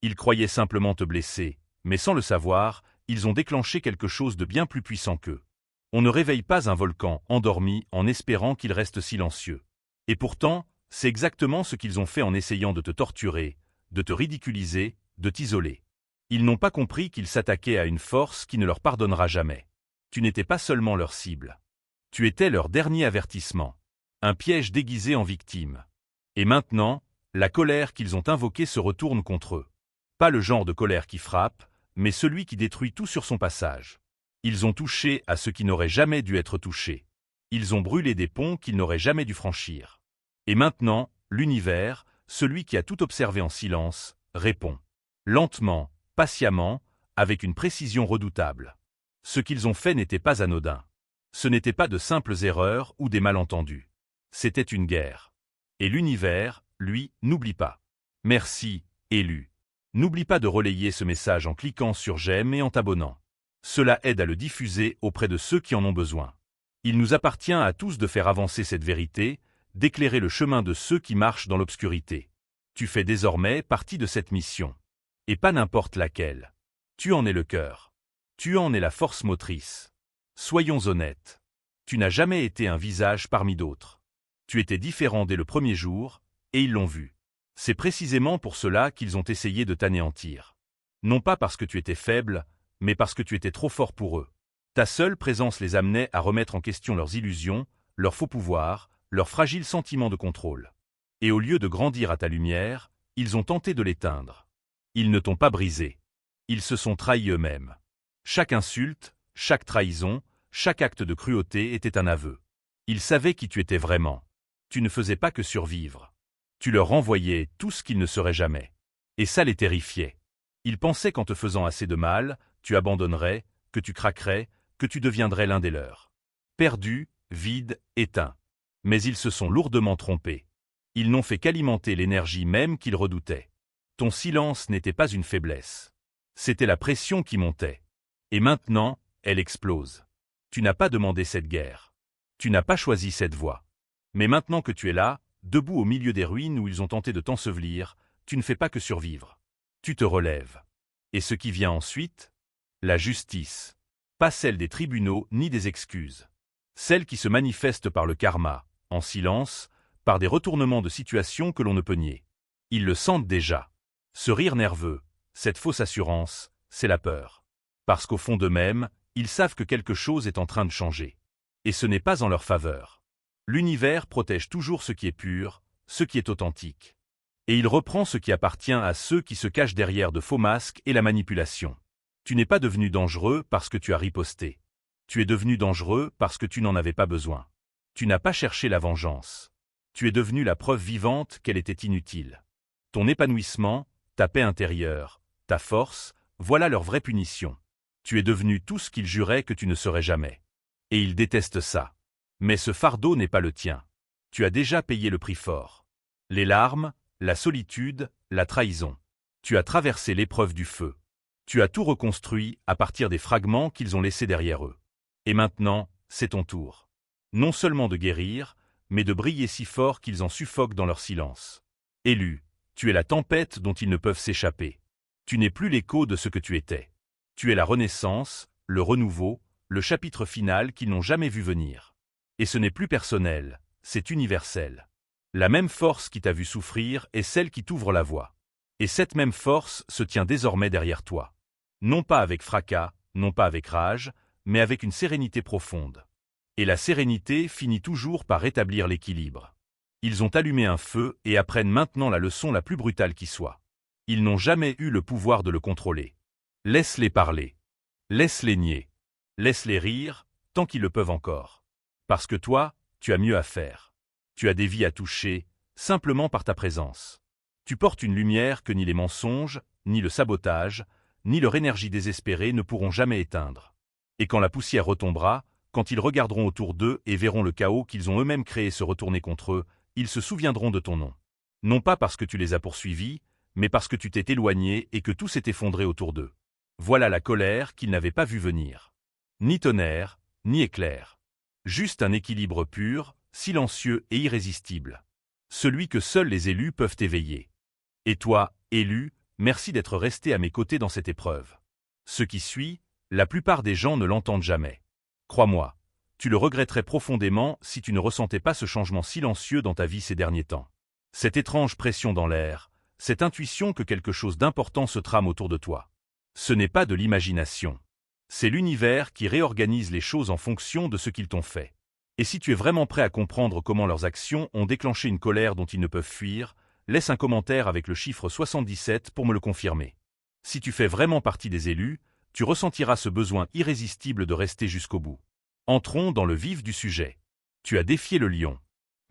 Ils croyaient simplement te blesser, mais sans le savoir, ils ont déclenché quelque chose de bien plus puissant qu'eux. On ne réveille pas un volcan endormi en espérant qu'il reste silencieux. Et pourtant, c'est exactement ce qu'ils ont fait en essayant de te torturer, de te ridiculiser, de t'isoler. Ils n'ont pas compris qu'ils s'attaquaient à une force qui ne leur pardonnera jamais. Tu n'étais pas seulement leur cible. Tu étais leur dernier avertissement. Un piège déguisé en victime. Et maintenant, la colère qu'ils ont invoquée se retourne contre eux. Pas le genre de colère qui frappe, mais celui qui détruit tout sur son passage. Ils ont touché à ce qui n'aurait jamais dû être touché. Ils ont brûlé des ponts qu'ils n'auraient jamais dû franchir. Et maintenant, l'univers, celui qui a tout observé en silence, répond. Lentement, patiemment, avec une précision redoutable. Ce qu'ils ont fait n'était pas anodin. Ce n'était pas de simples erreurs ou des malentendus. C'était une guerre. Et l'univers, lui, n'oublie pas. Merci, élu. N'oublie pas de relayer ce message en cliquant sur j'aime et en t'abonnant. Cela aide à le diffuser auprès de ceux qui en ont besoin. Il nous appartient à tous de faire avancer cette vérité, d'éclairer le chemin de ceux qui marchent dans l'obscurité. Tu fais désormais partie de cette mission. Et pas n'importe laquelle. Tu en es le cœur. Tu en es la force motrice. Soyons honnêtes. Tu n'as jamais été un visage parmi d'autres. Tu étais différent dès le premier jour, et ils l'ont vu. C'est précisément pour cela qu'ils ont essayé de t'anéantir. Non pas parce que tu étais faible, mais parce que tu étais trop fort pour eux. Ta seule présence les amenait à remettre en question leurs illusions, leurs faux pouvoirs, leurs fragiles sentiments de contrôle. Et au lieu de grandir à ta lumière, ils ont tenté de l'éteindre. Ils ne t'ont pas brisé. Ils se sont trahis eux-mêmes. Chaque insulte, chaque trahison, chaque acte de cruauté était un aveu. Ils savaient qui tu étais vraiment. Tu ne faisais pas que survivre. Tu leur renvoyais tout ce qu'ils ne seraient jamais. Et ça les terrifiait. Ils pensaient qu'en te faisant assez de mal, tu abandonnerais, que tu craquerais, que tu deviendrais l'un des leurs. Perdu, vide, éteint. Mais ils se sont lourdement trompés. Ils n'ont fait qu'alimenter l'énergie même qu'ils redoutaient. Ton silence n'était pas une faiblesse. C'était la pression qui montait. Et maintenant, elle explose. Tu n'as pas demandé cette guerre. Tu n'as pas choisi cette voie. Mais maintenant que tu es là, debout au milieu des ruines où ils ont tenté de t'ensevelir, tu ne fais pas que survivre. Tu te relèves. Et ce qui vient ensuite? La justice. Pas celle des tribunaux ni des excuses. Celle qui se manifeste par le karma, en silence, par des retournements de situation que l'on ne peut nier. Ils le sentent déjà. Ce rire nerveux, cette fausse assurance, c'est la peur. Parce qu'au fond d'eux-mêmes, ils savent que quelque chose est en train de changer. Et ce n'est pas en leur faveur. L'univers protège toujours ce qui est pur, ce qui est authentique. Et il reprend ce qui appartient à ceux qui se cachent derrière de faux masques et la manipulation. Tu n'es pas devenu dangereux parce que tu as riposté. Tu es devenu dangereux parce que tu n'en avais pas besoin. Tu n'as pas cherché la vengeance. Tu es devenu la preuve vivante qu'elle était inutile. Ton épanouissement, ta paix intérieure, ta force, voilà leur vraie punition. Tu es devenu tout ce qu'ils juraient que tu ne serais jamais. Et ils détestent ça. Mais ce fardeau n'est pas le tien. Tu as déjà payé le prix fort. Les larmes, la solitude, la trahison. Tu as traversé l'épreuve du feu. Tu as tout reconstruit à partir des fragments qu'ils ont laissés derrière eux. Et maintenant, c'est ton tour. Non seulement de guérir, mais de briller si fort qu'ils en suffoquent dans leur silence. Élu, tu es la tempête dont ils ne peuvent s'échapper. Tu n'es plus l'écho de ce que tu étais. Tu es la renaissance, le renouveau, le chapitre final qu'ils n'ont jamais vu venir. Et ce n'est plus personnel, c'est universel. La même force qui t'a vu souffrir est celle qui t'ouvre la voie. Et cette même force se tient désormais derrière toi. Non pas avec fracas, non pas avec rage, mais avec une sérénité profonde. Et la sérénité finit toujours par rétablir l'équilibre. Ils ont allumé un feu et apprennent maintenant la leçon la plus brutale qui soit. Ils n'ont jamais eu le pouvoir de le contrôler. Laisse-les parler. Laisse-les nier. Laisse-les rire, tant qu'ils le peuvent encore. Parce que toi, tu as mieux à faire. Tu as des vies à toucher, simplement par ta présence. Tu portes une lumière que ni les mensonges, ni le sabotage, ni leur énergie désespérée ne pourront jamais éteindre. Et quand la poussière retombera, quand ils regarderont autour d'eux et verront le chaos qu'ils ont eux-mêmes créé se retourner contre eux, ils se souviendront de ton nom. Non pas parce que tu les as poursuivis, mais parce que tu t'es éloigné et que tout s'est effondré autour d'eux. Voilà la colère qu'ils n'avaient pas vue venir. Ni tonnerre, ni éclair. Juste un équilibre pur, silencieux et irrésistible. Celui que seuls les élus peuvent éveiller. Et toi, élu, merci d'être resté à mes côtés dans cette épreuve. Ce qui suit, la plupart des gens ne l'entendent jamais. Crois-moi, tu le regretterais profondément si tu ne ressentais pas ce changement silencieux dans ta vie ces derniers temps. Cette étrange pression dans l'air, cette intuition que quelque chose d'important se trame autour de toi. Ce n'est pas de l'imagination. C'est l'univers qui réorganise les choses en fonction de ce qu'ils t'ont fait. Et si tu es vraiment prêt à comprendre comment leurs actions ont déclenché une colère dont ils ne peuvent fuir, laisse un commentaire avec le chiffre 77 pour me le confirmer. Si tu fais vraiment partie des élus, tu ressentiras ce besoin irrésistible de rester jusqu'au bout. Entrons dans le vif du sujet. Tu as défié le lion.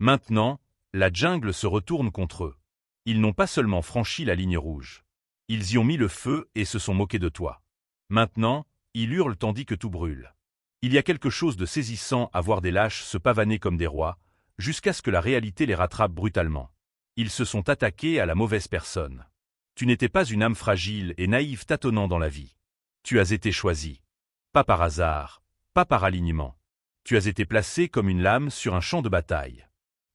Maintenant, la jungle se retourne contre eux. Ils n'ont pas seulement franchi la ligne rouge. Ils y ont mis le feu et se sont moqués de toi. Maintenant, ils hurlent tandis que tout brûle. Il y a quelque chose de saisissant à voir des lâches se pavaner comme des rois, jusqu'à ce que la réalité les rattrape brutalement. Ils se sont attaqués à la mauvaise personne. Tu n'étais pas une âme fragile et naïve tâtonnant dans la vie. Tu as été choisi. Pas par hasard, pas par alignement. Tu as été placé comme une lame sur un champ de bataille.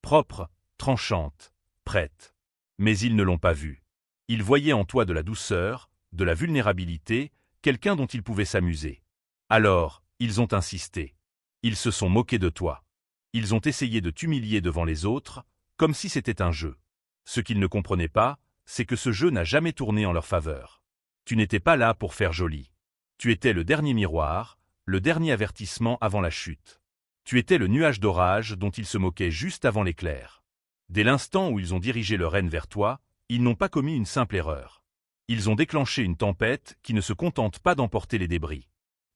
Propre, tranchante, prête. Mais ils ne l'ont pas vu. Ils voyaient en toi de la douceur, de la vulnérabilité, quelqu'un dont ils pouvaient s'amuser. Alors, ils ont insisté. Ils se sont moqués de toi. Ils ont essayé de t'humilier devant les autres, comme si c'était un jeu. Ce qu'ils ne comprenaient pas, c'est que ce jeu n'a jamais tourné en leur faveur. Tu n'étais pas là pour faire joli. Tu étais le dernier miroir, le dernier avertissement avant la chute. Tu étais le nuage d'orage dont ils se moquaient juste avant l'éclair. Dès l'instant où ils ont dirigé leur haine vers toi, ils n'ont pas commis une simple erreur. Ils ont déclenché une tempête qui ne se contente pas d'emporter les débris.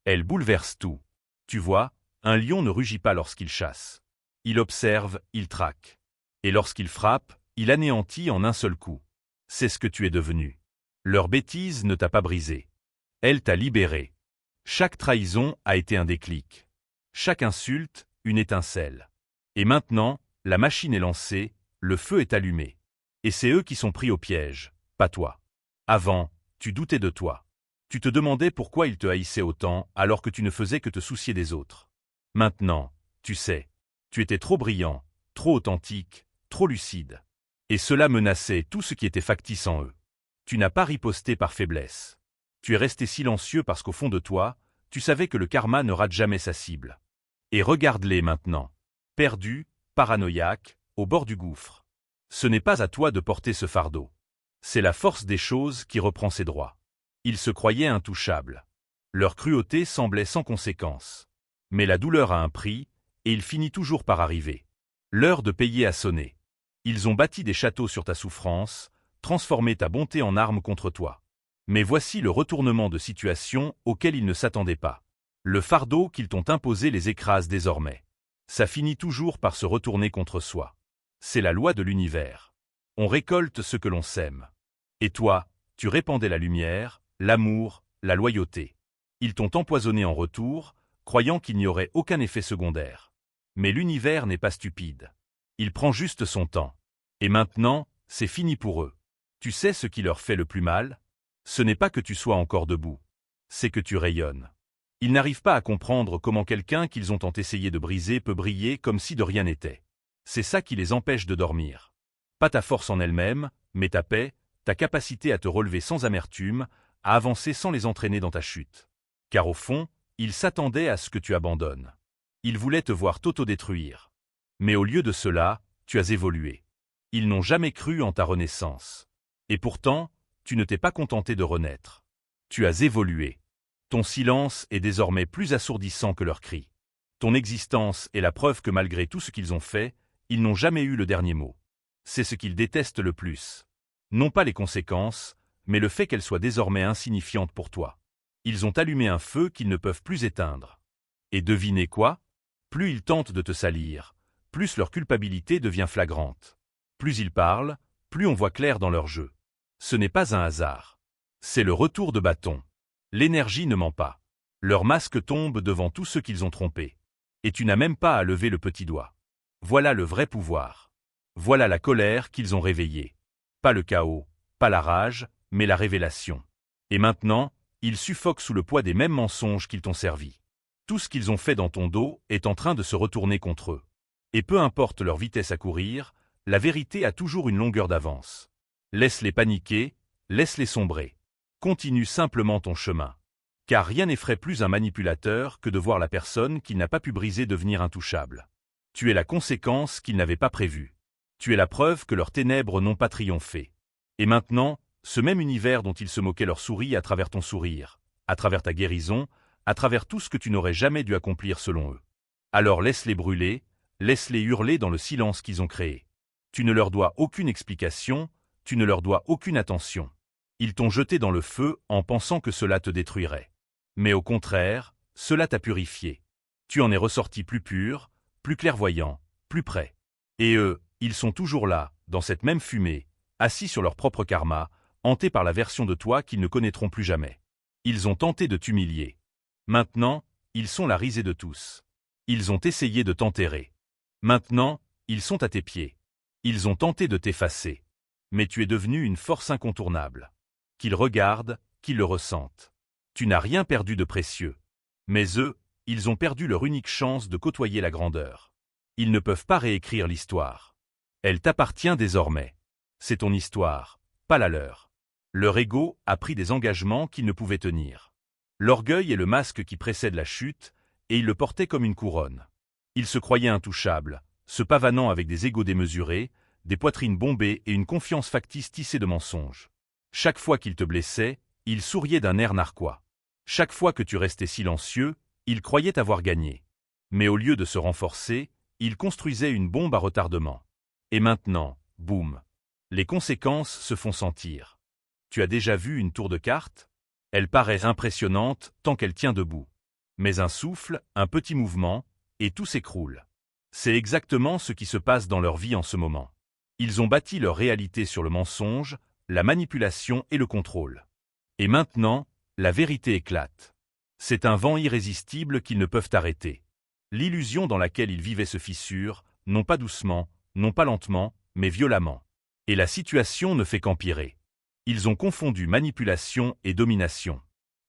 Elle bouleverse tout. Tu vois, un lion ne rugit pas lorsqu'il chasse. Il observe, il traque. Et lorsqu'il frappe, il anéantit en un seul coup. C'est ce que tu es devenu. Leur bêtise ne t'a pas brisé. Elle t'a libéré. Chaque trahison a été un déclic. Chaque insulte, une étincelle. Et maintenant, la machine est lancée, le feu est allumé. Et c'est eux qui sont pris au piège, pas toi. Avant, tu doutais de toi. Tu te demandais pourquoi ils te haïssaient autant alors que tu ne faisais que te soucier des autres. Maintenant, tu sais, tu étais trop brillant, trop authentique, trop lucide. Et cela menaçait tout ce qui était factice en eux. Tu n'as pas riposté par faiblesse. Tu es resté silencieux parce qu'au fond de toi, tu savais que le karma ne rate jamais sa cible. Et regarde-les maintenant. Perdus, paranoïaques, au bord du gouffre. Ce n'est pas à toi de porter ce fardeau. C'est la force des choses qui reprend ses droits. Ils se croyaient intouchables. Leur cruauté semblait sans conséquence. Mais la douleur a un prix, et il finit toujours par arriver. L'heure de payer a sonné. Ils ont bâti des châteaux sur ta souffrance, transformé ta bonté en arme contre toi. Mais voici le retournement de situation auquel ils ne s'attendaient pas. Le fardeau qu'ils t'ont imposé les écrase désormais. Ça finit toujours par se retourner contre soi. C'est la loi de l'univers. On récolte ce que l'on sème. Et toi, tu répandais la lumière, l'amour, la loyauté. Ils t'ont empoisonné en retour, croyant qu'il n'y aurait aucun effet secondaire. Mais l'univers n'est pas stupide. Il prend juste son temps. Et maintenant, c'est fini pour eux. Tu sais ce qui leur fait le plus mal? Ce n'est pas que tu sois encore debout. C'est que tu rayonnes. Ils n'arrivent pas à comprendre comment quelqu'un qu'ils ont tant essayé de briser peut briller comme si de rien n'était. C'est ça qui les empêche de dormir. Pas ta force en elle-même, mais ta paix, ta capacité à te relever sans amertume, à avancer sans les entraîner dans ta chute. Car au fond, ils s'attendaient à ce que tu abandonnes. Ils voulaient te voir t'autodétruire. Mais au lieu de cela, tu as évolué. Ils n'ont jamais cru en ta renaissance. Et pourtant, tu ne t'es pas contenté de renaître. Tu as évolué. Ton silence est désormais plus assourdissant que leurs cris. Ton existence est la preuve que malgré tout ce qu'ils ont fait, ils n'ont jamais eu le dernier mot. C'est ce qu'ils détestent le plus. Non pas les conséquences, mais le fait qu'elles soient désormais insignifiantes pour toi. Ils ont allumé un feu qu'ils ne peuvent plus éteindre. Et devinez quoi? Plus ils tentent de te salir, plus leur culpabilité devient flagrante. Plus ils parlent, plus on voit clair dans leur jeu. Ce n'est pas un hasard. C'est le retour de bâton. L'énergie ne ment pas. Leur masque tombe devant tous ceux qu'ils ont trompés. Et tu n'as même pas à lever le petit doigt. Voilà le vrai pouvoir. Voilà la colère qu'ils ont réveillée. Pas le chaos, pas la rage, mais la révélation. Et maintenant, ils suffoquent sous le poids des mêmes mensonges qu'ils t'ont servi. Tout ce qu'ils ont fait dans ton dos est en train de se retourner contre eux. Et peu importe leur vitesse à courir, la vérité a toujours une longueur d'avance. Laisse-les paniquer, laisse-les sombrer. Continue simplement ton chemin. Car rien n'effraie plus un manipulateur que de voir la personne qu'il n'a pas pu briser devenir intouchable. Tu es la conséquence qu'ils n'avaient pas prévue. Tu es la preuve que leurs ténèbres n'ont pas triomphé. Et maintenant, ce même univers dont ils se moquaient leur sourit à travers ton sourire, à travers ta guérison, à travers tout ce que tu n'aurais jamais dû accomplir selon eux. Alors laisse-les brûler, laisse-les hurler dans le silence qu'ils ont créé. Tu ne leur dois aucune explication, tu ne leur dois aucune attention. Ils t'ont jeté dans le feu en pensant que cela te détruirait. Mais au contraire, cela t'a purifié. Tu en es ressorti plus pur, plus clairvoyant, plus prêt. Et eux, ils sont toujours là, dans cette même fumée, assis sur leur propre karma, hantés par la version de toi qu'ils ne connaîtront plus jamais. Ils ont tenté de t'humilier. Maintenant, ils sont la risée de tous. Ils ont essayé de t'enterrer. Maintenant, ils sont à tes pieds. Ils ont tenté de t'effacer. Mais tu es devenu une force incontournable. Qu'ils regardent, qu'ils le ressentent. Tu n'as rien perdu de précieux. Mais eux, ils ont perdu leur unique chance de côtoyer la grandeur. Ils ne peuvent pas réécrire l'histoire. Elle t'appartient désormais. C'est ton histoire, pas la leur. Leur ego a pris des engagements qu'ils ne pouvaient tenir. L'orgueil est le masque qui précède la chute, et ils le portaient comme une couronne. Ils se croyaient intouchables, se pavanant avec des égos démesurés, des poitrines bombées et une confiance factice tissée de mensonges. Chaque fois qu'ils te blessaient, ils souriaient d'un air narquois. Chaque fois que tu restais silencieux, ils croyaient avoir gagné. Mais au lieu de se renforcer, ils construisaient une bombe à retardement. Et maintenant, boum. Les conséquences se font sentir. Tu as déjà vu une tour de cartes? Elle paraît impressionnante tant qu'elle tient debout. Mais un souffle, un petit mouvement, et tout s'écroule. C'est exactement ce qui se passe dans leur vie en ce moment. Ils ont bâti leur réalité sur le mensonge, la manipulation et le contrôle. Et maintenant, la vérité éclate. C'est un vent irrésistible qu'ils ne peuvent arrêter. L'illusion dans laquelle ils vivaient se fissure, non pas doucement, non pas lentement, mais violemment. Et la situation ne fait qu'empirer. Ils ont confondu manipulation et domination.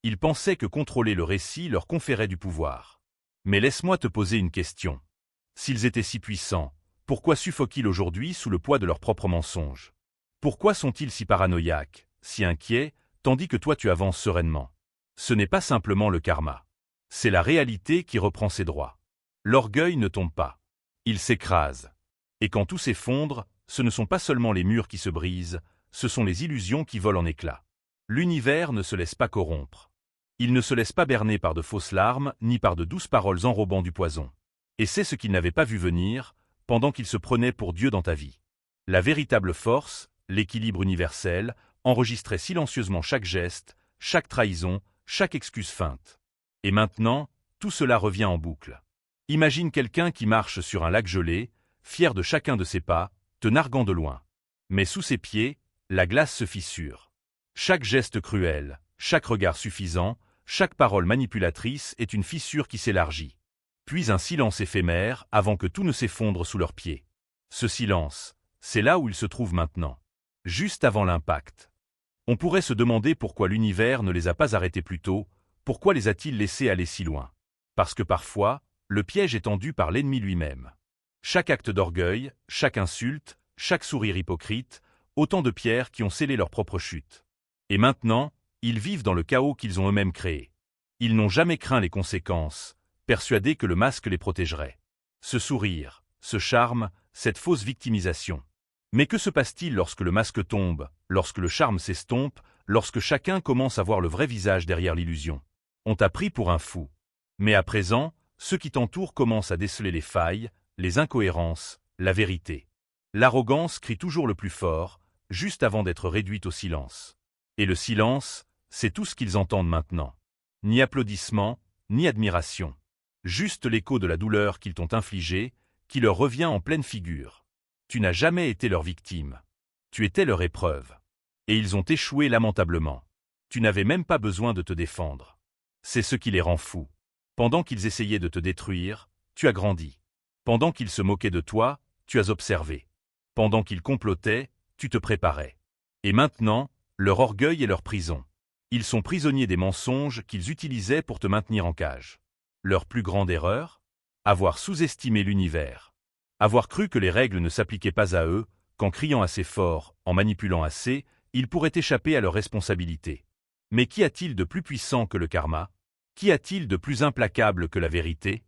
Ils pensaient que contrôler le récit leur conférait du pouvoir. Mais laisse-moi te poser une question. S'ils étaient si puissants, pourquoi suffoquent-ils aujourd'hui sous le poids de leurs propres mensonges? Pourquoi sont-ils si paranoïaques, si inquiets, tandis que toi tu avances sereinement? Ce n'est pas simplement le karma. C'est la réalité qui reprend ses droits. L'orgueil ne tombe pas. Il s'écrase. Et quand tout s'effondre, ce ne sont pas seulement les murs qui se brisent, ce sont les illusions qui volent en éclats. L'univers ne se laisse pas corrompre. Il ne se laisse pas berner par de fausses larmes, ni par de douces paroles enrobant du poison. Et c'est ce qu'il n'avait pas vu venir, pendant qu'il se prenait pour Dieu dans ta vie. La véritable force, l'équilibre universel, enregistrait silencieusement chaque geste, chaque trahison, chaque excuse feinte. Et maintenant, tout cela revient en boucle. Imagine quelqu'un qui marche sur un lac gelé, fier de chacun de ses pas, te narguant de loin. Mais sous ses pieds, la glace se fissure. Chaque geste cruel, chaque regard suffisant, chaque parole manipulatrice est une fissure qui s'élargit. Puis un silence éphémère avant que tout ne s'effondre sous leurs pieds. Ce silence, c'est là où il se trouve maintenant. Juste avant l'impact. On pourrait se demander pourquoi l'univers ne les a pas arrêtés plus tôt, pourquoi les a-t-il laissés aller si loin? Parce que parfois, le piège est tendu par l'ennemi lui-même. Chaque acte d'orgueil, chaque insulte, chaque sourire hypocrite, autant de pierres qui ont scellé leur propre chute. Et maintenant, ils vivent dans le chaos qu'ils ont eux-mêmes créé. Ils n'ont jamais craint les conséquences, persuadés que le masque les protégerait. Ce sourire, ce charme, cette fausse victimisation. Mais que se passe-t-il lorsque le masque tombe, lorsque le charme s'estompe, lorsque chacun commence à voir le vrai visage derrière l'illusion? On t'a pris pour un fou. Mais à présent, ceux qui t'entourent commencent à déceler les failles, les incohérences, la vérité. L'arrogance crie toujours le plus fort, juste avant d'être réduite au silence. Et le silence, c'est tout ce qu'ils entendent maintenant. Ni applaudissements, ni admiration. Juste l'écho de la douleur qu'ils t'ont infligée, qui leur revient en pleine figure. Tu n'as jamais été leur victime. Tu étais leur épreuve. Et ils ont échoué lamentablement. Tu n'avais même pas besoin de te défendre. C'est ce qui les rend fous. Pendant qu'ils essayaient de te détruire, tu as grandi. Pendant qu'ils se moquaient de toi, tu as observé. Pendant qu'ils complotaient, tu te préparais. Et maintenant, leur orgueil est leur prison. Ils sont prisonniers des mensonges qu'ils utilisaient pour te maintenir en cage. Leur plus grande erreur? Avoir sous-estimé l'univers. Avoir cru que les règles ne s'appliquaient pas à eux, qu'en criant assez fort, en manipulant assez, ils pourraient échapper à leurs responsabilités. Mais qu'y a-t-il de plus puissant que le karma? Qu'y a-t-il de plus implacable que la vérité?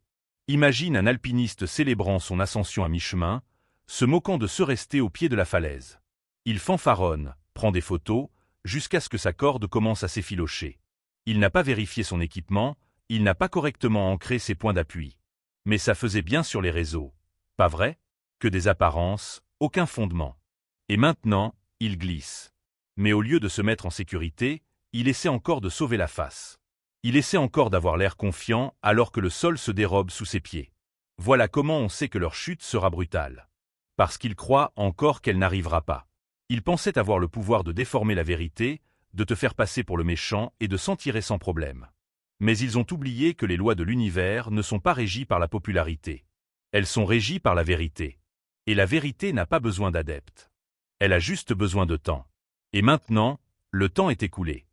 Imagine un alpiniste célébrant son ascension à mi-chemin, se moquant de se rester au pied de la falaise. Il fanfaronne, prend des photos, jusqu'à ce que sa corde commence à s'effilocher. Il n'a pas vérifié son équipement, il n'a pas correctement ancré ses points d'appui. Mais ça faisait bien sur les réseaux. Pas vrai? Que des apparences, aucun fondement. Et maintenant, il glisse. Mais au lieu de se mettre en sécurité, il essaie encore de sauver la face. Il essaie encore d'avoir l'air confiant alors que le sol se dérobe sous ses pieds. Voilà comment on sait que leur chute sera brutale. Parce qu'il croit encore qu'elle n'arrivera pas. Il pensait avoir le pouvoir de déformer la vérité, de te faire passer pour le méchant et de s'en tirer sans problème. Mais ils ont oublié que les lois de l'univers ne sont pas régies par la popularité. Elles sont régies par la vérité. Et la vérité n'a pas besoin d'adeptes. Elle a juste besoin de temps. Et maintenant, le temps est écoulé.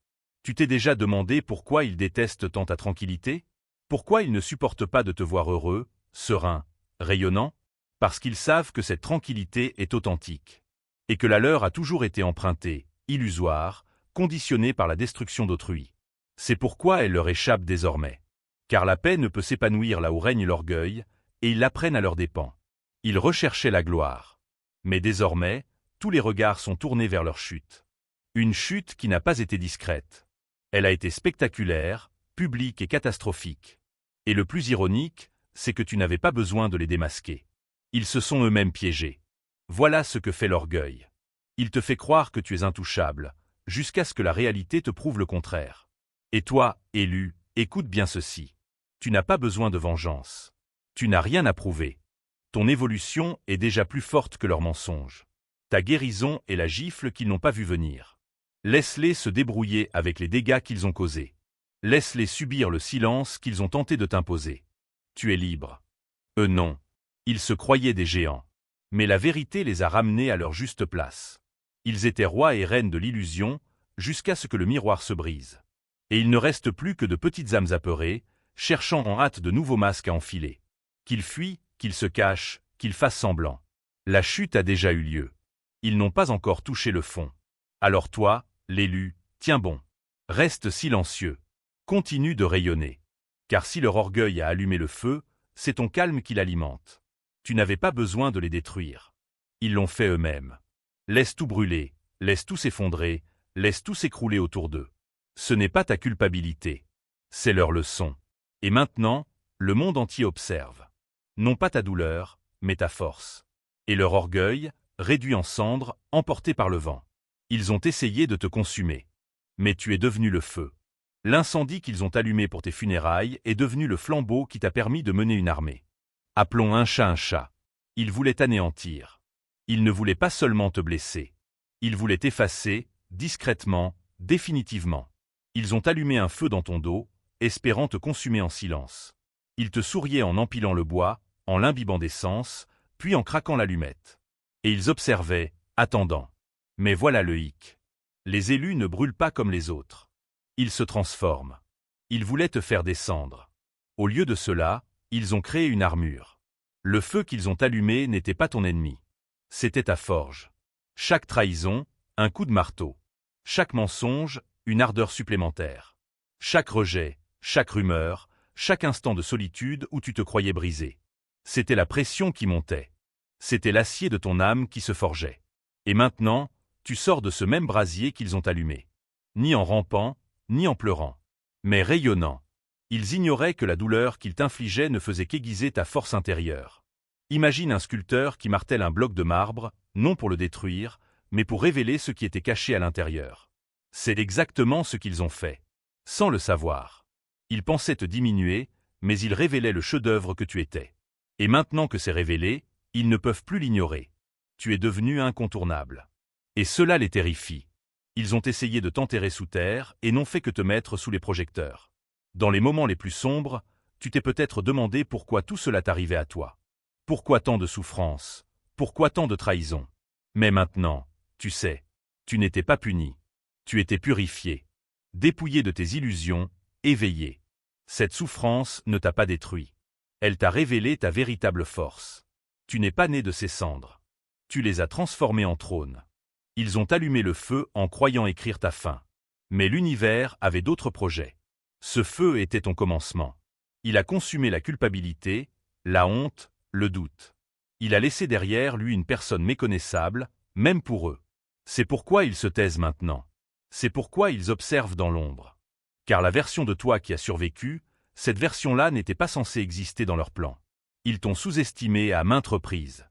Tu t'es déjà demandé pourquoi ils détestent tant ta tranquillité? Pourquoi ils ne supportent pas de te voir heureux, serein, rayonnant? Parce qu'ils savent que cette tranquillité est authentique. Et que la leur a toujours été empruntée, illusoire, conditionnée par la destruction d'autrui. C'est pourquoi elle leur échappe désormais. Car la paix ne peut s'épanouir là où règne l'orgueil, et ils l'apprennent à leurs dépens. Ils recherchaient la gloire. Mais désormais, tous les regards sont tournés vers leur chute. Une chute qui n'a pas été discrète. Elle a été spectaculaire, publique et catastrophique. Et le plus ironique, c'est que tu n'avais pas besoin de les démasquer. Ils se sont eux-mêmes piégés. Voilà ce que fait l'orgueil. Il te fait croire que tu es intouchable, jusqu'à ce que la réalité te prouve le contraire. Et toi, élu, écoute bien ceci. Tu n'as pas besoin de vengeance. Tu n'as rien à prouver. Ton évolution est déjà plus forte que leurs mensonges. Ta guérison est la gifle qu'ils n'ont pas vu venir. Laisse-les se débrouiller avec les dégâts qu'ils ont causés. Laisse-les subir le silence qu'ils ont tenté de t'imposer. Tu es libre. Eux non. Ils se croyaient des géants. Mais la vérité les a ramenés à leur juste place. Ils étaient rois et reines de l'illusion, jusqu'à ce que le miroir se brise. Et il ne reste plus que de petites âmes apeurées, cherchant en hâte de nouveaux masques à enfiler. Qu'ils fuient, qu'ils se cachent, qu'ils fassent semblant. La chute a déjà eu lieu. Ils n'ont pas encore touché le fond. Alors toi, l'élu, tiens bon. Reste silencieux. Continue de rayonner. Car si leur orgueil a allumé le feu, c'est ton calme qui l'alimente. Tu n'avais pas besoin de les détruire. Ils l'ont fait eux-mêmes. Laisse tout brûler, laisse tout s'effondrer, laisse tout s'écrouler autour d'eux. Ce n'est pas ta culpabilité. C'est leur leçon. Et maintenant, le monde entier observe. Non pas ta douleur, mais ta force. Et leur orgueil, réduit en cendres, emporté par le vent. Ils ont essayé de te consumer. Mais tu es devenu le feu. L'incendie qu'ils ont allumé pour tes funérailles est devenu le flambeau qui t'a permis de mener une armée. Appelons un chat un chat. Ils voulaient t'anéantir. Ils ne voulaient pas seulement te blesser. Ils voulaient t'effacer, discrètement, définitivement. Ils ont allumé un feu dans ton dos, espérant te consumer en silence. Ils te souriaient en empilant le bois, en l'imbibant d'essence, puis en craquant l'allumette. Et ils observaient, attendant. Mais voilà le hic. Les élus ne brûlent pas comme les autres. Ils se transforment. Ils voulaient te faire descendre. Au lieu de cela, ils ont créé une armure. Le feu qu'ils ont allumé n'était pas ton ennemi. C'était ta forge. Chaque trahison, un coup de marteau. Chaque mensonge, une ardeur supplémentaire. Chaque rejet, chaque rumeur, chaque instant de solitude où tu te croyais brisé. C'était la pression qui montait. C'était l'acier de ton âme qui se forgeait. Et maintenant, tu sors de ce même brasier qu'ils ont allumé. Ni en rampant, ni en pleurant. Mais rayonnant. Ils ignoraient que la douleur qu'ils t'infligeaient ne faisait qu'aiguiser ta force intérieure. Imagine un sculpteur qui martèle un bloc de marbre, non pour le détruire, mais pour révéler ce qui était caché à l'intérieur. C'est exactement ce qu'ils ont fait. Sans le savoir. Ils pensaient te diminuer, mais ils révélaient le chef-d'œuvre que tu étais. Et maintenant que c'est révélé, ils ne peuvent plus l'ignorer. Tu es devenu incontournable. Et cela les terrifie. Ils ont essayé de t'enterrer sous terre et n'ont fait que te mettre sous les projecteurs. Dans les moments les plus sombres, tu t'es peut-être demandé pourquoi tout cela t'arrivait à toi. Pourquoi tant de souffrance? Pourquoi tant de trahison? Mais maintenant, tu sais, tu n'étais pas puni. Tu étais purifié. Dépouillé de tes illusions, éveillé. Cette souffrance ne t'a pas détruit. Elle t'a révélé ta véritable force. Tu n'es pas né de ces cendres. Tu les as transformées en trône. Ils ont allumé le feu en croyant écrire ta fin. Mais l'univers avait d'autres projets. Ce feu était ton commencement. Il a consumé la culpabilité, la honte, le doute. Il a laissé derrière lui une personne méconnaissable, même pour eux. C'est pourquoi ils se taisent maintenant. C'est pourquoi ils observent dans l'ombre. Car la version de toi qui a survécu, cette version-là n'était pas censée exister dans leur plan. Ils t'ont sous-estimé à maintes reprises.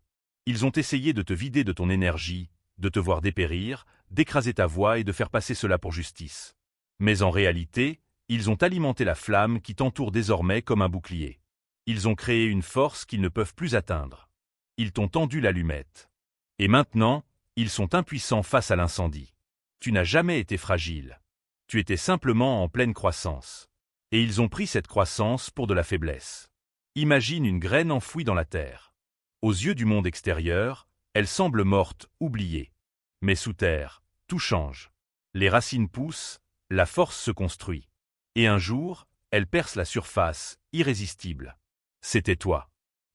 Ils ont essayé de te vider de ton énergie, de te voir dépérir, d'écraser ta voix et de faire passer cela pour justice. Mais en réalité, ils ont alimenté la flamme qui t'entoure désormais comme un bouclier. Ils ont créé une force qu'ils ne peuvent plus atteindre. Ils t'ont tendu l'allumette. Et maintenant, ils sont impuissants face à l'incendie. Tu n'as jamais été fragile. Tu étais simplement en pleine croissance. Et ils ont pris cette croissance pour de la faiblesse. Imagine une graine enfouie dans la terre. Aux yeux du monde extérieur, elle semble morte, oubliée. Mais sous terre, tout change. Les racines poussent, la force se construit. Et un jour, elle perce la surface, irrésistible. C'était toi.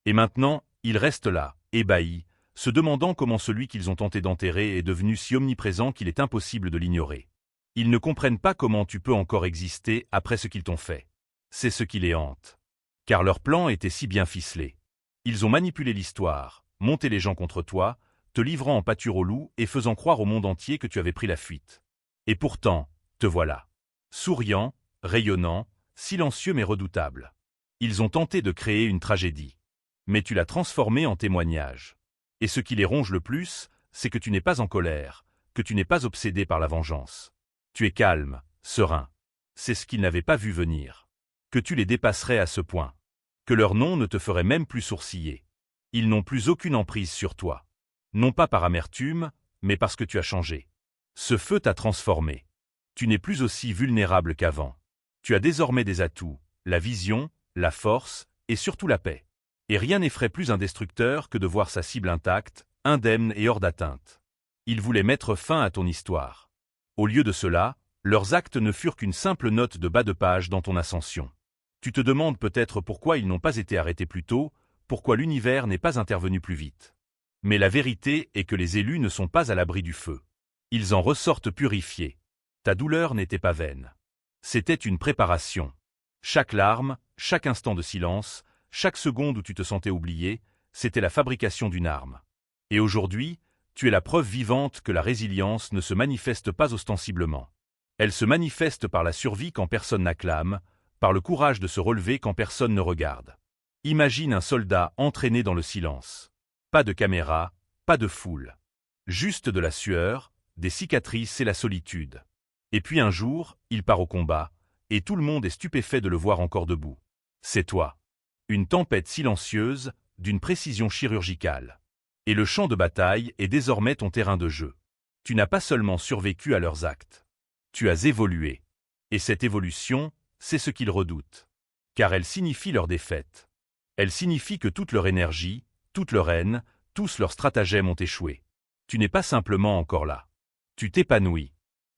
Et maintenant, ils restent là, ébahis, se demandant comment celui qu'ils ont tenté d'enterrer est devenu si omniprésent qu'il est impossible de l'ignorer. Ils ne comprennent pas comment tu peux encore exister après ce qu'ils t'ont fait. C'est ce qui les hante. Car leur plan était si bien ficelé. Ils ont manipulé l'histoire, monté les gens contre toi, te livrant en pâture aux loups et faisant croire au monde entier que tu avais pris la fuite. Et pourtant, te voilà. Souriant, rayonnant, silencieux mais redoutable. Ils ont tenté de créer une tragédie. Mais tu l'as transformée en témoignage. Et ce qui les ronge le plus, c'est que tu n'es pas en colère, que tu n'es pas obsédé par la vengeance. Tu es calme, serein. C'est ce qu'ils n'avaient pas vu venir. Que tu les dépasserais à ce point. Que leur nom ne te ferait même plus sourciller. Ils n'ont plus aucune emprise sur toi. Non pas par amertume, mais parce que tu as changé. Ce feu t'a transformé. Tu n'es plus aussi vulnérable qu'avant. Tu as désormais des atouts, la vision, la force, et surtout la paix. Et rien n'effraie plus un destructeur que de voir sa cible intacte, indemne et hors d'atteinte. Ils voulaient mettre fin à ton histoire. Au lieu de cela, leurs actes ne furent qu'une simple note de bas de page dans ton ascension. Tu te demandes peut-être pourquoi ils n'ont pas été arrêtés plus tôt, pourquoi l'univers n'est pas intervenu plus vite. Mais la vérité est que les élus ne sont pas à l'abri du feu. Ils en ressortent purifiés. Ta douleur n'était pas vaine. C'était une préparation. Chaque larme, chaque instant de silence, chaque seconde où tu te sentais oublié, c'était la fabrication d'une arme. Et aujourd'hui, tu es la preuve vivante que la résilience ne se manifeste pas ostensiblement. Elle se manifeste par la survie quand personne n'acclame, par le courage de se relever quand personne ne regarde. Imagine un soldat entraîné dans le silence. Pas de caméra, pas de foule. Juste de la sueur, des cicatrices et la solitude. Et puis un jour, il part au combat, et tout le monde est stupéfait de le voir encore debout. C'est toi. Une tempête silencieuse, d'une précision chirurgicale. Et le champ de bataille est désormais ton terrain de jeu. Tu n'as pas seulement survécu à leurs actes. Tu as évolué. Et cette évolution, c'est ce qu'ils redoutent. Car elle signifie leur défaite. Elle signifie que toute leur énergie, toute leur haine, tous leurs stratagèmes ont échoué. Tu n'es pas simplement encore là. Tu t'épanouis.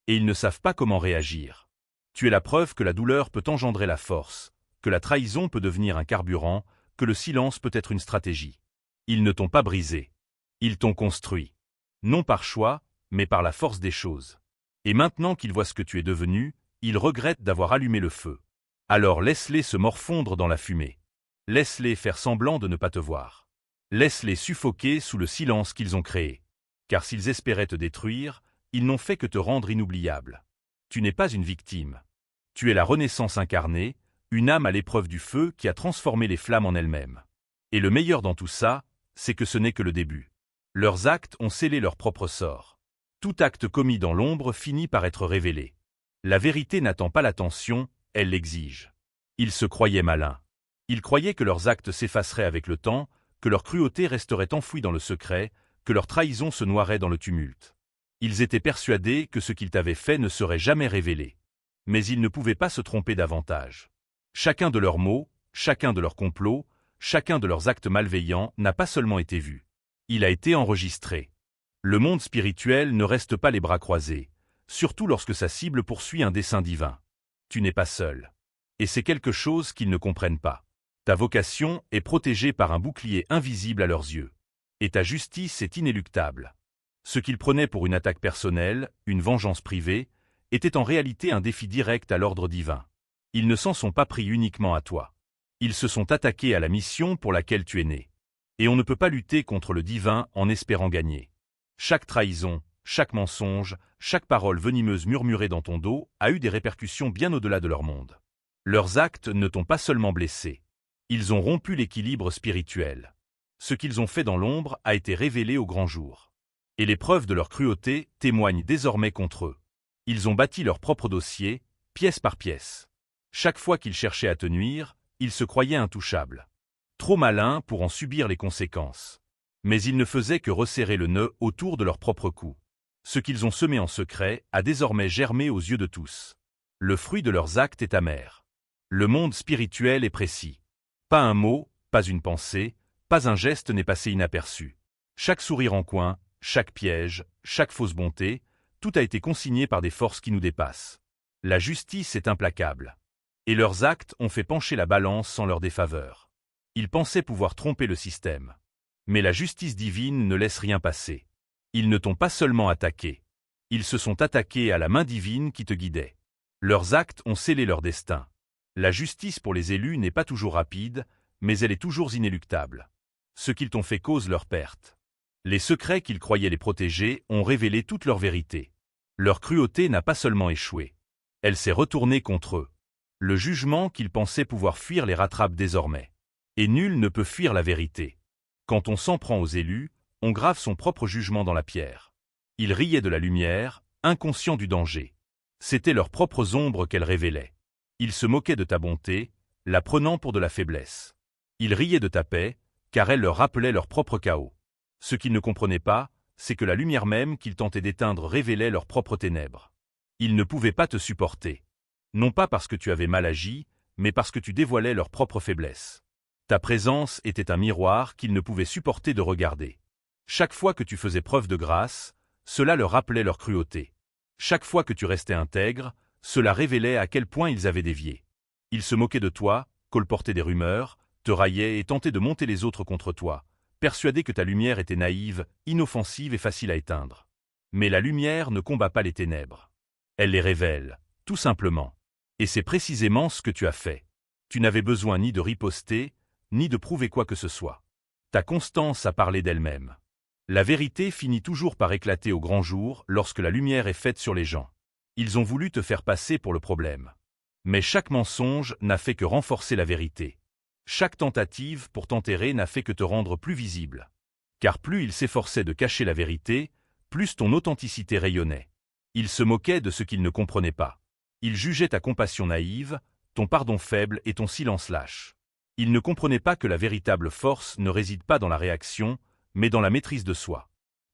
Et ils ne savent pas comment réagir. Tu es la preuve que la douleur peut engendrer la force, que la trahison peut devenir un carburant, que le silence peut être une stratégie. Ils ne t'ont pas brisé. Ils t'ont construit. Non par choix, mais par la force des choses. Et maintenant qu'ils voient ce que tu es devenu, ils regrettent d'avoir allumé le feu. Alors laisse-les se morfondre dans la fumée. Laisse-les faire semblant de ne pas te voir. Laisse-les suffoquer sous le silence qu'ils ont créé. Car s'ils espéraient te détruire, ils n'ont fait que te rendre inoubliable. Tu n'es pas une victime. Tu es la renaissance incarnée, une âme à l'épreuve du feu qui a transformé les flammes en elles-mêmes. Et le meilleur dans tout ça, c'est que ce n'est que le début. Leurs actes ont scellé leur propre sort. Tout acte commis dans l'ombre finit par être révélé. La vérité n'attend pas l'attention, elle l'exige. Ils se croyaient malins. Ils croyaient que leurs actes s'effaceraient avec le temps, que leur cruauté resterait enfouie dans le secret, que leur trahison se noierait dans le tumulte. Ils étaient persuadés que ce qu'ils t'avaient fait ne serait jamais révélé. Mais ils ne pouvaient pas se tromper davantage. Chacun de leurs mots, chacun de leurs complots, chacun de leurs actes malveillants n'a pas seulement été vu. Il a été enregistré. Le monde spirituel ne reste pas les bras croisés, surtout lorsque sa cible poursuit un dessein divin. Tu n'es pas seul. Et c'est quelque chose qu'ils ne comprennent pas. Ta vocation est protégée par un bouclier invisible à leurs yeux. Et ta justice est inéluctable. Ce qu'ils prenaient pour une attaque personnelle, une vengeance privée, était en réalité un défi direct à l'ordre divin. Ils ne s'en sont pas pris uniquement à toi. Ils se sont attaqués à la mission pour laquelle tu es né. Et on ne peut pas lutter contre le divin en espérant gagner. Chaque trahison, chaque mensonge, chaque parole venimeuse murmurée dans ton dos a eu des répercussions bien au-delà de leur monde. Leurs actes ne t'ont pas seulement blessé. Ils ont rompu l'équilibre spirituel. Ce qu'ils ont fait dans l'ombre a été révélé au grand jour. Et les preuves de leur cruauté témoignent désormais contre eux. Ils ont bâti leur propre dossier, pièce par pièce. Chaque fois qu'ils cherchaient à te nuire, ils se croyaient intouchables. Trop malins pour en subir les conséquences. Mais ils ne faisaient que resserrer le nœud autour de leur propre cou. Ce qu'ils ont semé en secret a désormais germé aux yeux de tous. Le fruit de leurs actes est amer. Le monde spirituel est précis. Pas un mot, pas une pensée, pas un geste n'est passé inaperçu. Chaque sourire en coin, chaque piège, chaque fausse bonté, tout a été consigné par des forces qui nous dépassent. La justice est implacable. Et leurs actes ont fait pencher la balance sans leur défaveur. Ils pensaient pouvoir tromper le système. Mais la justice divine ne laisse rien passer. Ils ne t'ont pas seulement attaqué. Ils se sont attaqués à la main divine qui te guidait. Leurs actes ont scellé leur destin. La justice pour les élus n'est pas toujours rapide, mais elle est toujours inéluctable. Ce qu'ils t'ont fait cause leur perte. Les secrets qu'ils croyaient les protéger ont révélé toute leur vérité. Leur cruauté n'a pas seulement échoué. Elle s'est retournée contre eux. Le jugement qu'ils pensaient pouvoir fuir les rattrape désormais. Et nul ne peut fuir la vérité. Quand on s'en prend aux élus, on grave son propre jugement dans la pierre. Ils riaient de la lumière, inconscients du danger. C'étaient leurs propres ombres qu'elles révélaient. Ils se moquaient de ta bonté, la prenant pour de la faiblesse. Ils riaient de ta paix, car elle leur rappelait leur propre chaos. Ce qu'ils ne comprenaient pas, c'est que la lumière même qu'ils tentaient d'éteindre révélait leurs propres ténèbres. Ils ne pouvaient pas te supporter. Non pas parce que tu avais mal agi, mais parce que tu dévoilais leur propre faiblesse. Ta présence était un miroir qu'ils ne pouvaient supporter de regarder. Chaque fois que tu faisais preuve de grâce, cela leur rappelait leur cruauté. Chaque fois que tu restais intègre, cela révélait à quel point ils avaient dévié. Ils se moquaient de toi, colportaient des rumeurs, te raillaient et tentaient de monter les autres contre toi, persuadés que ta lumière était naïve, inoffensive et facile à éteindre. Mais la lumière ne combat pas les ténèbres. Elle les révèle, tout simplement. Et c'est précisément ce que tu as fait. Tu n'avais besoin ni de riposter, ni de prouver quoi que ce soit. Ta constance a parlé d'elle-même. La vérité finit toujours par éclater au grand jour lorsque la lumière est faite sur les gens. Ils ont voulu te faire passer pour le problème. Mais chaque mensonge n'a fait que renforcer la vérité. Chaque tentative pour t'enterrer n'a fait que te rendre plus visible. Car plus ils s'efforçaient de cacher la vérité, plus ton authenticité rayonnait. Ils se moquaient de ce qu'ils ne comprenaient pas. Ils jugeaient ta compassion naïve, ton pardon faible et ton silence lâche. Ils ne comprenaient pas que la véritable force ne réside pas dans la réaction, mais dans la maîtrise de soi.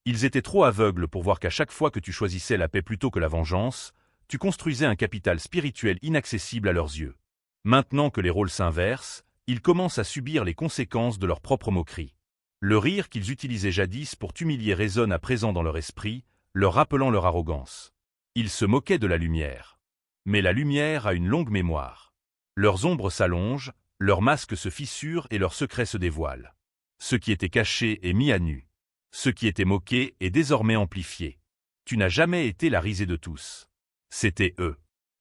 Ils étaient trop aveugles pour voir qu'à chaque fois que tu choisissais la paix plutôt que la vengeance, tu construisais un capital spirituel inaccessible à leurs yeux. Maintenant que les rôles s'inversent, ils commencent à subir les conséquences de leur propre moquerie. Le rire qu'ils utilisaient jadis pour t'humilier résonne à présent dans leur esprit, leur rappelant leur arrogance. Ils se moquaient de la lumière. Mais la lumière a une longue mémoire. Leurs ombres s'allongent, leurs masques se fissurent et leurs secrets se dévoilent. Ce qui était caché est mis à nu. Ce qui était moqué est désormais amplifié. Tu n'as jamais été la risée de tous. C'étaient eux.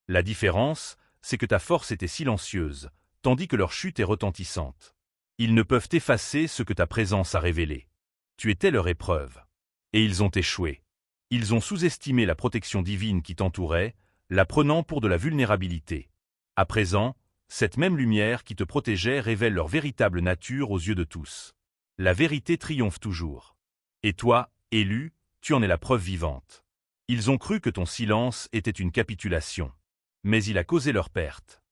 La différence, c'est que ta force était silencieuse, tandis que leur chute est retentissante. Ils ne peuvent effacer ce que ta présence a révélé. Tu étais leur épreuve. Et ils ont échoué. Ils ont sous-estimé la protection divine qui t'entourait, la prenant pour de la vulnérabilité. À présent, cette même lumière qui te protégeait révèle leur véritable nature aux yeux de tous. La vérité triomphe toujours. Et toi, élu, tu en es la preuve vivante. Ils ont cru que ton silence était une capitulation. Mais il a causé leur perte.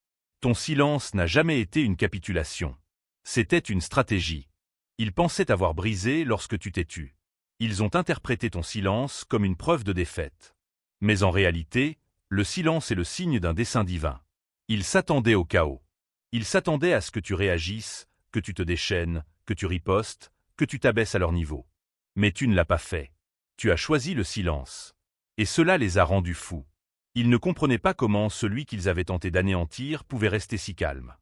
Ton silence n'a jamais été une capitulation. C'était une stratégie. Ils pensaient avoir brisé lorsque tu t'es tu. Ils ont interprété ton silence comme une preuve de défaite. Mais en réalité, le silence est le signe d'un dessein divin. Ils s'attendaient au chaos. Ils s'attendaient à ce que tu réagisses, que tu te déchaînes, que tu ripostes, que tu t'abaisses à leur niveau. Mais tu ne l'as pas fait. Tu as choisi le silence. Et cela les a rendus fous. Ils ne comprenaient pas comment celui qu'ils avaient tenté d'anéantir pouvait rester si calme.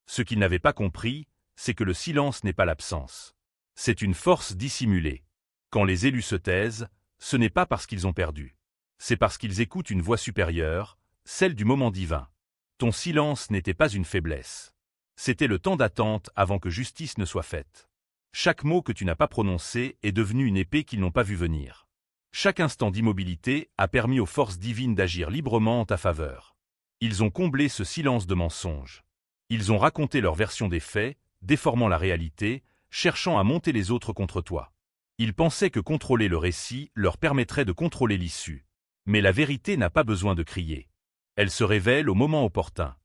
Ce qu'ils n'avaient pas compris, c'est que le silence n'est pas l'absence. C'est une force dissimulée. Quand les élus se taisent, ce n'est pas parce qu'ils ont perdu. C'est parce qu'ils écoutent une voix supérieure, celle du moment divin. Ton silence n'était pas une faiblesse. C'était le temps d'attente avant que justice ne soit faite. Chaque mot que tu n'as pas prononcé est devenu une épée qu'ils n'ont pas vu venir. Chaque instant d'immobilité a permis aux forces divines d'agir librement en ta faveur. Ils ont comblé ce silence de mensonges. Ils ont raconté leur version des faits, déformant la réalité, cherchant à monter les autres contre toi. Ils pensaient que contrôler le récit leur permettrait de contrôler l'issue. Mais la vérité n'a pas besoin de crier. Elle se révèle au moment opportun.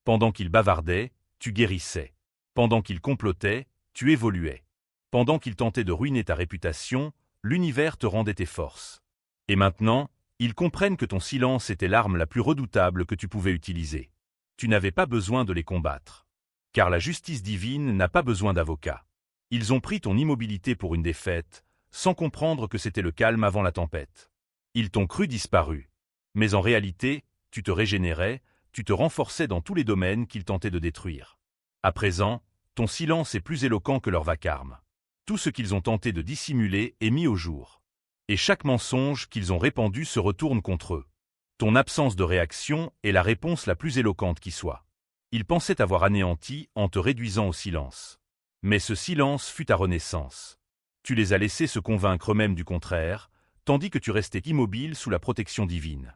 Pendant qu'ils bavardaient, tu guérissais. Pendant qu'ils complotaient, tu évoluais. Pendant qu'ils tentaient de ruiner ta réputation, l'univers te rendait tes forces. Et maintenant, ils comprennent que ton silence était l'arme la plus redoutable que tu pouvais utiliser. Tu n'avais pas besoin de les combattre. Car la justice divine n'a pas besoin d'avocat. Ils ont pris ton immobilité pour une défaite, sans comprendre que c'était le calme avant la tempête. Ils t'ont cru disparu. Mais en réalité, tu te régénérais, tu te renforçais dans tous les domaines qu'ils tentaient de détruire. À présent, ton silence est plus éloquent que leur vacarme. Tout ce qu'ils ont tenté de dissimuler est mis au jour. Et chaque mensonge qu'ils ont répandu se retourne contre eux. Ton absence de réaction est la réponse la plus éloquente qui soit. Ils pensaient t'avoir anéanti en te réduisant au silence. Mais ce silence fut ta renaissance. Tu les as laissés se convaincre eux-mêmes du contraire, tandis que tu restais immobile sous la protection divine.